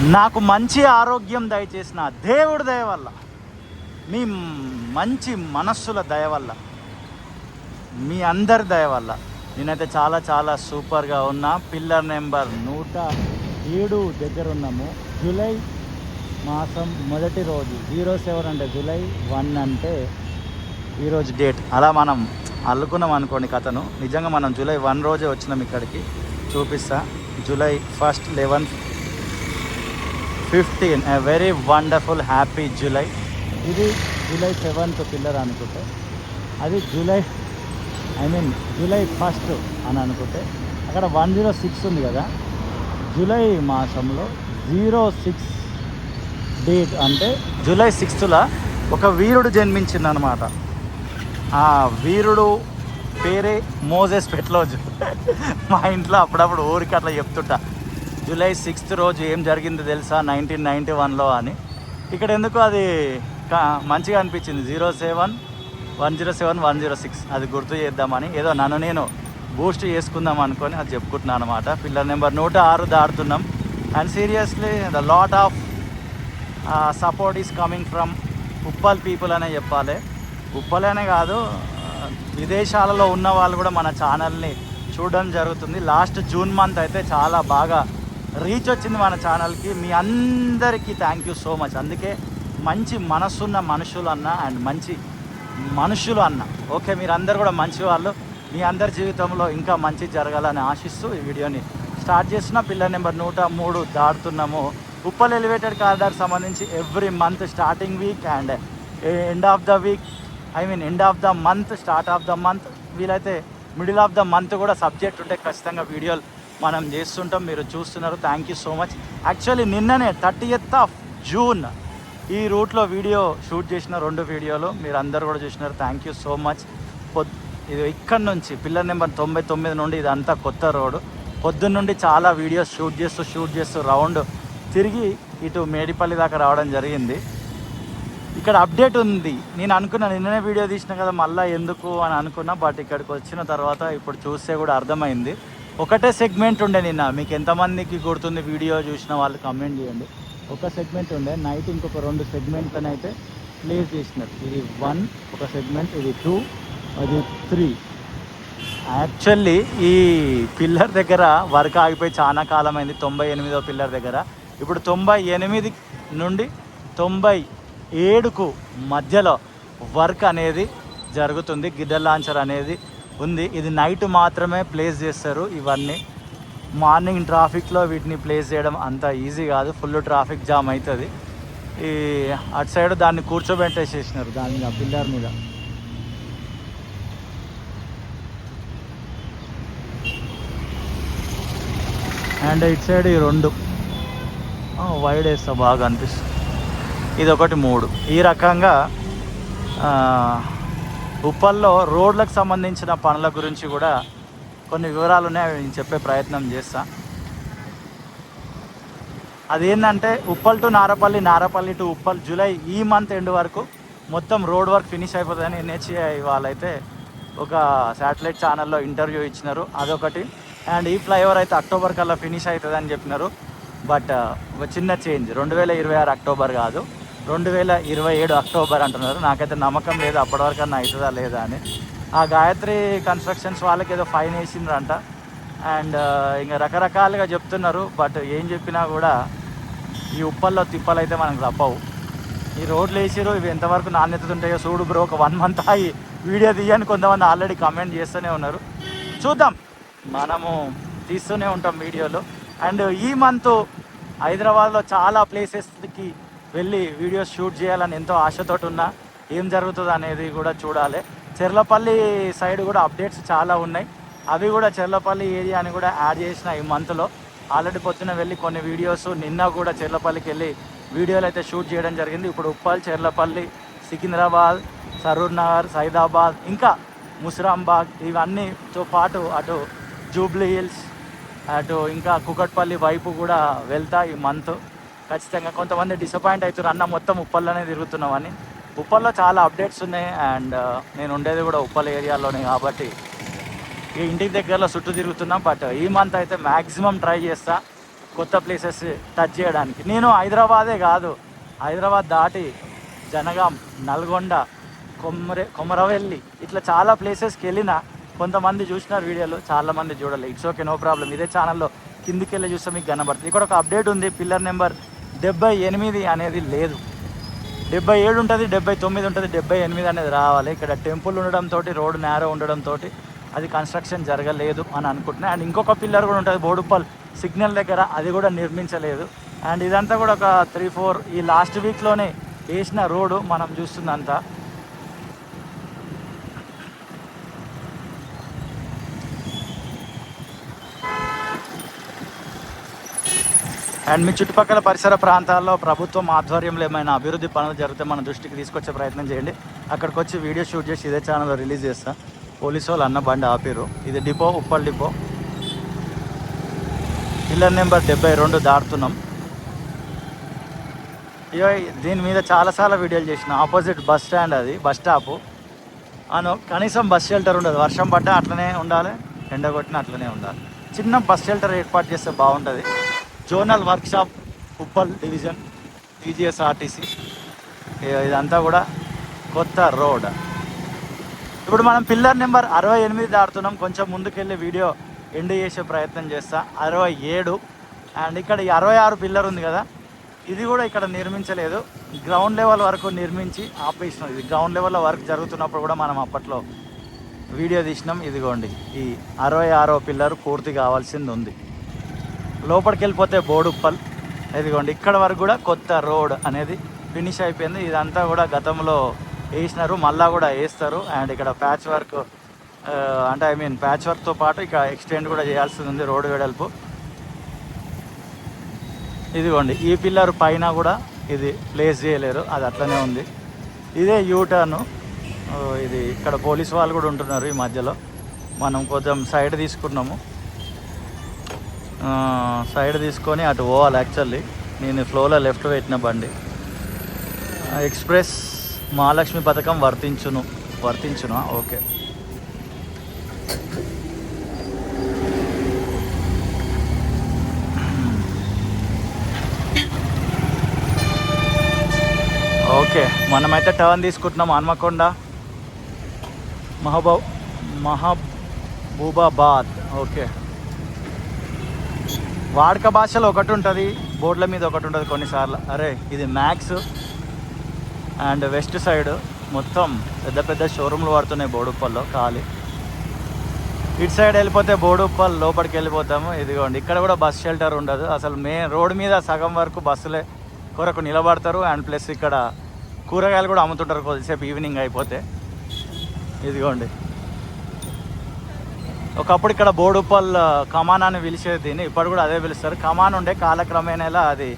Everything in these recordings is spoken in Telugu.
నాకు మంచి ఆరోగ్యం దయచేసిన దేవుడి దయ వల్ల, మీ మంచి మనస్సుల దయ వల్ల, మీ అందరి దయ వల్ల నేనైతే చాలా చాలా సూపర్గా ఉన్నా. పిల్లర్ నెంబర్ 107 దగ్గర ఉన్నాము. జూలై మాసం మొదటి రోజు 07 అంటే జూలై 1 అంటే ఈరోజు డేట్. అలా మనం అల్లుకున్నాం అనుకోండి కథను. నిజంగా మనం జూలై 1 రోజే వచ్చినాం ఇక్కడికి. చూపిస్తా. July 1, 11, 15 a very wonderful happy July. ఇది జూలై 7th పిల్లర్ అనుకుంటే, అది జూలై జూలై 1 అని అనుకుంటే, అక్కడ 106 ఉంది కదా. జూలై మాసంలో 06 డేట్ అంటే జూలై 6th ఒక వీరుడు జన్మించింది అనమాట. ఆ వీరుడు పేరే మోజెస్ పెట్లోజు. మా ఇంట్లో అప్పుడప్పుడు ఊరికి అట్లా చెప్తుంటా, జూలై 6th రోజు ఏం జరిగిందో తెలుసా 1991లో అని. ఇక్కడ ఎందుకు అది మంచిగా అనిపించింది. 07, 107, 106 అది గుర్తు చేద్దామని, ఏదో నన్ను నేను బూస్ట్ చేసుకుందాం అనుకొని అది చెప్పుకుంటున్నాను అనమాట. పిల్లర్ నెంబర్ 106 దాడుతున్నాం. And seriously the lot of support is coming from Uppal people అనే చెప్పాలి. ఉప్పలనే కాదు, విదేశాలలో ఉన్న వాళ్ళు కూడా మన ఛానల్ని చూడడం జరుగుతుంది. లాస్ట్ జూన్ మంత్ అయితే చాలా బాగా రీచ్ వచ్చింది మన ఛానల్కి. మీ అందరికీ థ్యాంక్ యూ సో మచ్. అందుకే మంచి మనసున్న మనుషులు అన్న అండ్ మంచి మనుషులు అన్న. ఓకే, మీరందరూ కూడా మంచి వాళ్ళు. మీ అందరి జీవితంలో ఇంకా మంచి జరగాలని ఆశిస్తూ ఈ వీడియోని స్టార్ట్ చేస్తున్నా. పిల్లర్ నెంబర్ 103 దాడుతున్నాము. ఉప్పల్ ఎలివేటెడ్ కారిడార్ సంబంధించి every month starting week and end of the week, end of the month, start of the month, వీలైతే మిడిల్ ఆఫ్ ద మంత్ కూడా సబ్జెక్ట్ ఉంటే ఖచ్చితంగా వీడియోలు మనం చేస్తుంటాం. మీరు చూస్తున్నారు. Thank you so much. Actually నిన్ననే 30th జూన్ ఈ రూట్లో వీడియో షూట్ చేసిన 2 వీడియోలు మీరు అందరు కూడా చూసినారు. Thank you so much. ఇది ఇక్కడ నుంచి పిల్లర్ నెంబర్ 99 నుండి ఇదంతా కొత్త రోడ్డు. పొద్దున్న నుండి చాలా వీడియోస్ షూట్ చేస్తూ రౌండ్ తిరిగి ఇటు మేడిపల్లి దాకా రావడం జరిగింది. ఇక్కడ అప్డేట్ ఉంది. నేను అనుకున్నా నిన్ననే వీడియో తీసిన కదా మళ్ళీ ఎందుకు అని అనుకున్నా. బట్ ఇక్కడికి వచ్చిన తర్వాత ఇప్పుడు చూస్తే కూడా అర్థమైంది. ఒకటే సెగ్మెంట్ ఉండే నిన్న. మీకు ఎంతమందికి గుర్తుంది వీడియో చూసిన వాళ్ళు కమెంట్ చేయండి. ఒక సెగ్మెంట్ ఉండే, నైట్ ఇంకొక 2 సెగ్మెంట్లను అయితే ప్లేస్ చేసినారు. ఇది 1 ఒక సెగ్మెంట్, ఇది 2, అది 3. యాక్చువల్లీ ఈ పిల్లర్ దగ్గర వర్క్ ఆగిపోయి చాలా కాలం అయింది. 98వ పిల్లర్ దగ్గర. ఇప్పుడు 98 నుండి 97కు మధ్యలో వర్క్ అనేది జరుగుతుంది. గిడ్డర్ లాంచర్ అనేది ఉంది. ఇది నైట్ మాత్రమే ప్లేస్ చేస్తారు. ఇవన్నీ మార్నింగ్ ట్రాఫిక్లో వీటిని ప్లేస్ చేయడం అంత ఈజీ కాదు. ఫుల్ ట్రాఫిక్ జామ్ అవుతుంది. ఈ అటు సైడ్ దాన్ని కూర్చోబెట్టేసేసినారు దాని మీద, పిల్లర్ మీద. అండ్ ఇటు సైడ్ ఈ 2 వైడ్ వేస్తా బాగా అనిపిస్తుంది. ఇది ఒకటి 3. ఈ రకంగా ఉప్పల్లో రోడ్లకు సంబంధించిన పనుల గురించి కూడా కొన్ని వివరాలు ఉన్నాయి. నేను చెప్పే ప్రయత్నం చేస్తా. అదేంటంటే Uppal to Narapally, Narapally to Uppal July ఈ మంత్ ఎండ్ వరకు మొత్తం రోడ్ వర్క్ ఫినిష్ అయిపోతుందని NHAI వాళ్ళైతే ఒక శాటిలైట్ ఛానల్లో ఇంటర్వ్యూ ఇచ్చినారు. అదొకటి. అండ్ ఈ ఫ్లైఓవర్ అయితే అక్టోబర్ కల్లా ఫినిష్ అవుతుందని చెప్పినారు. బట్ ఒక చిన్న చేంజ్, 2026 అక్టోబర్ కాదు, 2027 అక్టోబర్ అంటున్నారు. నాకైతే నమ్మకం లేదు అప్పటి వరకన్నా అవుతుందా లేదా అని. ఆ గాయత్రి కన్స్ట్రక్షన్స్ వాళ్ళకి ఏదో ఫైన్ వేసిండ్రంట. అండ్ ఇంకా రకరకాలుగా చెప్తున్నారు. బట్ ఏం చెప్పినా కూడా ఈ ఉప్పల్లో తిప్పలు అయితే మనకు తప్పవు. ఈ రోడ్లు వేసిరు, ఇవి ఎంతవరకు నాణ్యత ఉంటాయో చూడు బ్రో. ఒక 1 month అయ్యి వీడియో తీయని కొంతమంది ఆల్రెడీ కమెంట్ చేస్తూనే ఉన్నారు. చూద్దాం, మనము తీస్తూనే ఉంటాం వీడియోలు. అండ్ ఈ మంత్ హైదరాబాద్లో చాలా ప్లేసెస్కి వెళ్ళి వీడియోస్ షూట్ చేయాలని ఎంతో ఆశతోటి ఉన్నా. ఏం జరుగుతుంది అనేది కూడా చూడాలి. చెర్లపల్లి సైడ్ కూడా అప్డేట్స్ చాలా ఉన్నాయి. అవి కూడా చెర్లపల్లి ఏరియాని కూడా యాడ్ చేసిన ఈ మంత్లో. ఆల్రెడీ పొద్దున వెళ్ళి కొన్ని వీడియోస్, నిన్న కూడా చెర్లపల్లికి వెళ్ళి వీడియోలు అయితే షూట్ చేయడం జరిగింది. ఇప్పుడు ఉప్పల్, చెర్లపల్లి, సికింద్రాబాద్, సరూర్ నగర్, సైదాబాద్, ఇంకా ముస్రాంబాగ్, ఇవన్నీతో పాటు అటు జూబ్లీ హిల్స్, అటు ఇంకా కుకట్పల్లి వైపు కూడా వెళ్తా ఈ మంత్. ఖచ్చితంగా కొంతమంది డిసప్పాయింట్ అవుతున్నారు, అన్న మొత్తం ఉప్పల్లోనే తిరుగుతున్నామని. ఉప్పల్లో చాలా అప్డేట్స్ ఉన్నాయి. అండ్ నేను ఉండేది కూడా ఉప్పల్ ఏరియాలోనే కాబట్టి ఈ ఇంటికి దగ్గరలో చుట్టూ తిరుగుతున్నాం. బట్ ఈ మంత్ అయితే మ్యాక్సిమం ట్రై చేస్తా కొత్త ప్లేసెస్ టచ్ చేయడానికి. నేను హైదరాబాదే కాదు, హైదరాబాద్ దాటి జనగాం, నల్గొండ, కొమరవెల్లి ఇట్లా చాలా ప్లేసెస్కి వెళ్ళిన. కొంతమంది చూసినారు వీడియోలు, చాలామంది చూడలేదు. It's okay, no problem. ఇదే ఛానల్లో కిందికి వెళ్ళి చూస్తే మీకు కనబడుతుంది. ఇక్కడ ఒక అప్డేట్ ఉంది, పిల్లర్ నెంబర్ 78 అనేది లేదు, 77 ఉంటుంది, 79 ఉంటుంది, 78 అనేది రావాలి. ఇక్కడ టెంపుల్ ఉండడంతో, రోడ్డు నేరో ఉండడంతో అది కన్స్ట్రక్షన్ జరగలేదు అని అనుకుంటున్నాను. అండ్ ఇంకొక పిల్లర్ కూడా ఉంటుంది బోడుప్పల్ సిగ్నల్ దగ్గర, అది కూడా నిర్మించలేదు. అండ్ ఇదంతా కూడా ఒక 3-4 ఈ లాస్ట్ వీక్లోనే వేసిన రోడ్డు మనం చూస్తుందంతా. అండ్ మీ చుట్టుపక్కల పరిసర ప్రాంతాల్లో ప్రభుత్వం ఆధ్వర్యంలో ఏమైనా అభివృద్ధి పనులు జరిగితే మన దృష్టికి తీసుకొచ్చే ప్రయత్నం చేయండి. అక్కడికి వచ్చి వీడియో షూట్ చేసి ఇదే ఛానల్లో రిలీజ్ చేస్తా. పోలీసు వాళ్ళు అన్న బండి ఆపిరు. ఇది depot, Uppal depot. Pillar number 72 దాటుతున్నాం. ఇయో దీని మీద చాలాసార్లు వీడియోలు చేసిన. ఆపోజిట్ బస్ స్టాండ్, అది బస్ స్టాపు. కనీసం బస్ షెల్టర్ ఉండదు. వర్షం పడ్డా అట్లనే ఉండాలి, ఎండ కొట్టినా అట్లనే ఉండాలి. చిన్న బస్ షెల్టర్ ఏర్పాటు చేస్తే బాగుంటుంది. Zonal workshop Uppal division, TGSRTC. ఇదంతా కూడా కొత్త రోడ్. ఇప్పుడు మనం పిల్లర్ నెంబర్ 68 దాటుతున్నాం. కొంచెం ముందుకెళ్ళి వీడియో ఎండ్ చేసే ప్రయత్నం చేస్తా. 67. అండ్ ఇక్కడ 66 పిల్లర్ ఉంది కదా, ఇది కూడా ఇక్కడ నిర్మించలేదు. గ్రౌండ్ లెవెల్ వరకు నిర్మించి ఆపేసినాం. ఇది గ్రౌండ్ లెవెల్లో వర్క్ జరుగుతున్నప్పుడు కూడా మనం అప్పట్లో వీడియో తీసినాం. ఇదిగోండి, ఈ 66వ పిల్లర్ పూర్తి కావాల్సింది ఉంది. లోపలికి వెళ్ళిపోతే బోడుప్పల్. ఇదిగోండి, ఇక్కడ వరకు కూడా కొత్త రోడ్ అనేది ఫినిష్ అయిపోయింది. ఇదంతా కూడా గతంలో వేసినారు, మళ్ళా కూడా వేస్తారు. అండ్ ఇక్కడ ప్యాచ్ వర్క్, అంటే ప్యాచ్ వర్క్తో పాటు ఇక్కడ ఎక్స్టెండ్ కూడా చేయాల్సి ఉంది రోడ్డు వెడల్పు. ఇదిగోండి, ఈ పిల్లర్ పైన కూడా ఇది ప్లేస్ చేయలేరు, అది అట్లనే ఉంది. ఇదే యూటర్ను. ఇది ఇక్కడ పోలీసు వాళ్ళు కూడా ఉంటున్నారు ఈ మధ్యలో. మనం కొంచెం సైడ్ తీసుకున్నాము, సైడ్ తీసుకొని అటు పోవాలి. యాక్చువల్లీ నేను ఫ్లోలో లెఫ్ట్ పెట్టిన బండి. ఎక్స్ప్రెస్ మహాలక్ష్మి పథకం వర్తించునా? ఓకే. ఓకే, మనమైతే టర్న్ తీసుకుంటున్నాం. హన్మకొండ, మహబూబాబాద్. ఓకే, వాడుక భాషలో ఒకటి ఉంటుంది, బోర్డుల మీద ఒకటి ఉంటుంది కొన్నిసార్లు. అరే ఇది మ్యాక్స్. అండ్ వెస్ట్ సైడ్ మొత్తం పెద్ద పెద్ద షోరూమ్లు పడుతున్నాయి బోడుప్పల్లో ఖాళీ. ఇటు సైడ్ వెళ్ళిపోతే బోడుప్పల్ లోపలికి వెళ్ళిపోతాము. ఇదిగోండి, ఇక్కడ కూడా బస్ షెల్టర్ ఉండదు అసలు. రోడ్ మీద సగం వరకు బస్సులే కొరకు నిలబడతారు. అండ్ ప్లస్ ఇక్కడ కూరగాయలు కూడా అమ్ముతుంటారు కొద్దిసేపు ఈవినింగ్ అయిపోతే. ఇదిగోండి, ఒకప్పుడు ఇక్కడ బోడుప్పల్ కమాన్ అని పిలిచేది దీన్ని, ఇప్పుడు కూడా అదే పిలుస్తారు. కమాన్ ఉండే, కాలక్రమేణా అది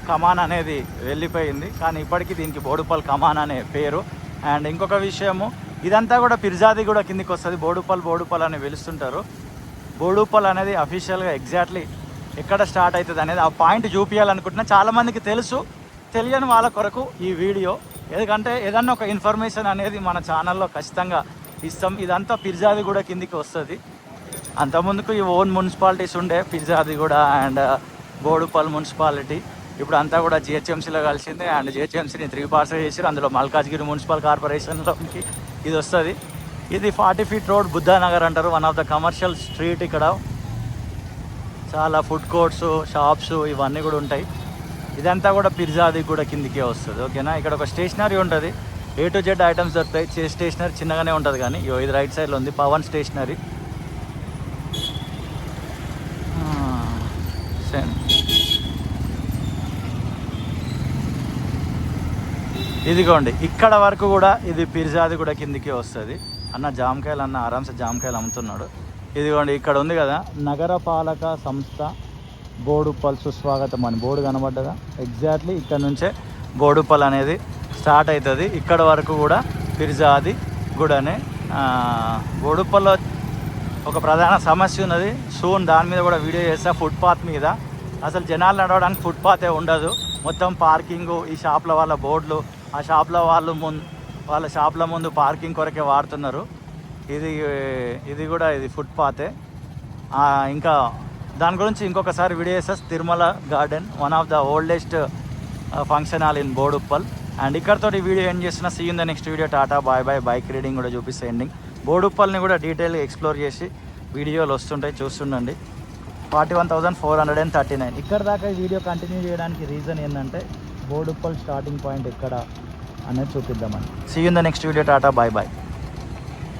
కమాన్ అనేది వెళ్ళిపోయింది. కానీ ఇప్పటికీ దీనికి బోడుప్పల్ కమాన్ అనే పేరు. అండ్ ఇంకొక విషయము, ఇదంతా కూడా పిర్జాది కూడా కిందికి వస్తుంది. బోడుప్పల్ అని పిలుస్తుంటారు. బోడుప్పల్ అనేది అఫీషియల్గా ఎగ్జాక్ట్లీ ఎక్కడ స్టార్ట్ అవుతుంది అనేది ఆ పాయింట్ చూపించాలనుకుంటున్నా. చాలామందికి తెలుసు, తెలియని వాళ్ళ కొరకు ఈ వీడియో. ఎందుకంటే ఏదన్నా ఒక ఇన్ఫర్మేషన్ అనేది మన ఛానల్లో ఖచ్చితంగా ఇస్తాం. ఇదంతా పిర్జాది కూడా కిందికి వస్తుంది. అంతకుముందుకు ఈ ఓన్ మున్సిపాలిటీస్ ఉండే, పిర్జాది కూడా అండ్ బోడుప్పల్ మున్సిపాలిటీ. ఇప్పుడు అంతా కూడా జిహెచ్ఎంసీలో కలిసింది. అండ్ జిహెచ్ఎంసీని 3 పార్ట్స్ చేసారు. అందులో మల్కాజ్గిరి మున్సిపల్ కార్పొరేషన్లోకి ఇది వస్తుంది. ఇది 40 ఫీట్ రోడ్, బుద్ధానగర్ అంటారు. One of the commercial street. ఇక్కడ చాలా ఫుడ్ కోర్ట్స్, షాప్స్ ఇవన్నీ కూడా ఉంటాయి. ఇదంతా కూడా పిర్జాది కూడా కిందికే వస్తుంది. ఓకేనా, ఇక్కడ ఒక స్టేషనరీ ఉంటుంది, A to Z ఐటమ్స్ దొరుకుతాయి. స్టేషనరీ చిన్నగానే ఉంటుంది కానీ ఇది రైట్ సైడ్లో ఉంది, పవన్ స్టేషనరీ. ఇదిగోండి, ఇక్కడ వరకు కూడా ఇది పిర్జాది కూడా కిందికి వస్తుంది. అన్న జామకాయలు, అన్న ఆరామ్సే జామకాయలు అమ్ముతున్నాడు. ఇదిగోండి, ఇక్కడ ఉంది కదా నగరపాలక సంస్థ బోడుప్పల్ సుస్వాగతం అని బోర్డు కనబడ్డదా. ఎగ్జాక్ట్లీ ఇక్కడ నుంచే బోడుప్పల్ అనేది స్టార్ట్ అవుతుంది. ఇక్కడ వరకు కూడా పిర్జాది గుడనే. బోడుప్పల్లో ఒక ప్రధాన సమస్య ఉన్నది, సూన్ దాని మీద కూడా వీడియో చేస్తా. ఫుట్పాత్ మీద అసలు జనాలు నడవడానికి ఫుట్పాతే ఉండదు, మొత్తం పార్కింగు. ఈ షాప్ల వాళ్ళ బోర్డులు, ఆ షాప్ల వాళ్ళ షాప్ల ముందు పార్కింగ్ కొరకే వాడుతున్నారు. ఇది కూడా ఇది ఫుట్పాతే. ఇంకా దాని గురించి ఇంకొకసారి వీడియో చేసేసి Tirumala garden one of the oldest function hall in Boduppal. And ఇక్కడతో వీడియో ఎండ్ చేస్తున్న. See in the next video. Tata bye bye. Bike reading కూడా చూపిస్తే ఎండింగ్. బోడుప్పల్ని కూడా డీటెయిల్గా ఎక్స్ప్లోర్ చేసి వీడియోలు వస్తుంటాయి, చూస్తుండండి. 41,439. ఇక్కడ దాకా ఈ వీడియో కంటిన్యూ చేయడానికి రీజన్ ఏంటంటే బోడుప్పల్ స్టార్టింగ్ పాయింట్ ఎక్కడ అనేది చూపిద్దామని. See in the next video. Tata bye bye.